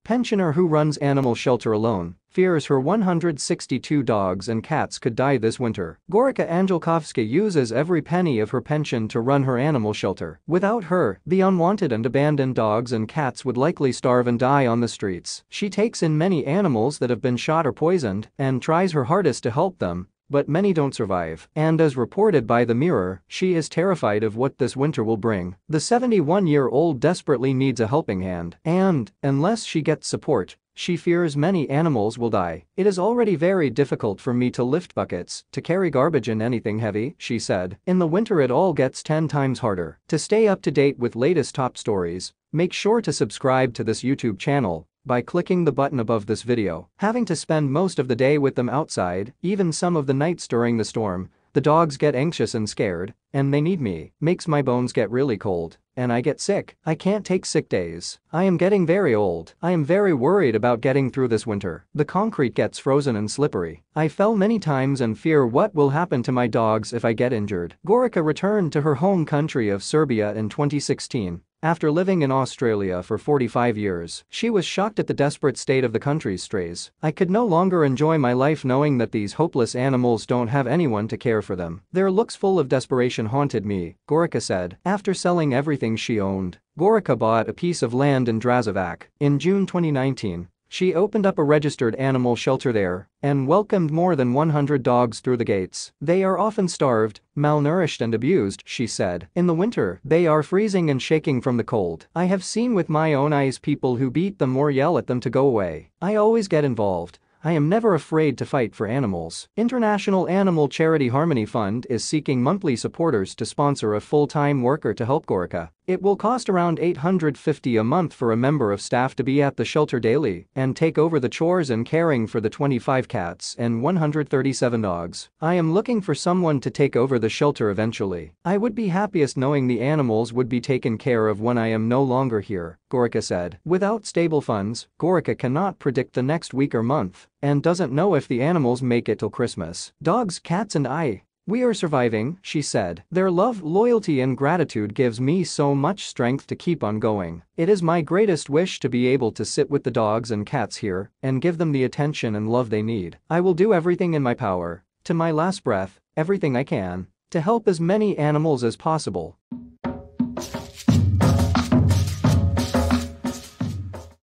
Pensioner who runs animal shelter alone fears her 162 dogs and cats could die this winter. Gorica Angelkovska uses every penny of her pension to run her animal shelter. Without her, the unwanted and abandoned dogs and cats would likely starve and die on the streets. She takes in many animals that have been shot or poisoned and tries her hardest to help them, but many don't survive. And as reported by The Mirror, she is terrified of what this winter will bring. The 71-year-old desperately needs a helping hand, and, unless she gets support, she fears many animals will die. "It is already very difficult for me to lift buckets, to carry garbage and anything heavy," she said. "In the winter it all gets 10 times harder." To stay up to date with latest top stories, make sure to subscribe to this YouTube channel by clicking the button above this video. Having to spend most of the day with them outside, even some of the nights during the storm, the dogs get anxious and scared, and they need me. Makes my bones get really cold, and I get sick. I can't take sick days. I am getting very old. I am very worried about getting through this winter. The concrete gets frozen and slippery. I fell many times and fear what will happen to my dogs if I get injured. Gorica returned to her home country of Serbia in 2016. After living in Australia for 45 years, she was shocked at the desperate state of the country's strays. "I could no longer enjoy my life knowing that these hopeless animals don't have anyone to care for them. Their looks full of desperation haunted me," Gorica said. After selling everything she owned, Gorica bought a piece of land in Drazovac. In June 2019, she opened up a registered animal shelter there and welcomed more than 100 dogs through the gates. "They are often starved, malnourished and abused," she said. "In the winter, they are freezing and shaking from the cold. I have seen with my own eyes people who beat them or yell at them to go away. I always get involved. I am never afraid to fight for animals." International animal charity Harmony Fund is seeking monthly supporters to sponsor a full-time worker to help Gorica. It will cost around $850 a month for a member of staff to be at the shelter daily and take over the chores and caring for the 25 cats and 137 dogs. "I am looking for someone to take over the shelter eventually. I would be happiest knowing the animals would be taken care of when I am no longer here," Gorica said. Without stable funds, Gorica cannot predict the next week or month and doesn't know if the animals make it till Christmas. "Dogs, cats and we are surviving," she said. "Their love, loyalty and gratitude gives me so much strength to keep on going. It is my greatest wish to be able to sit with the dogs and cats here and give them the attention and love they need. I will do everything in my power, to my last breath, everything I can, to help as many animals as possible."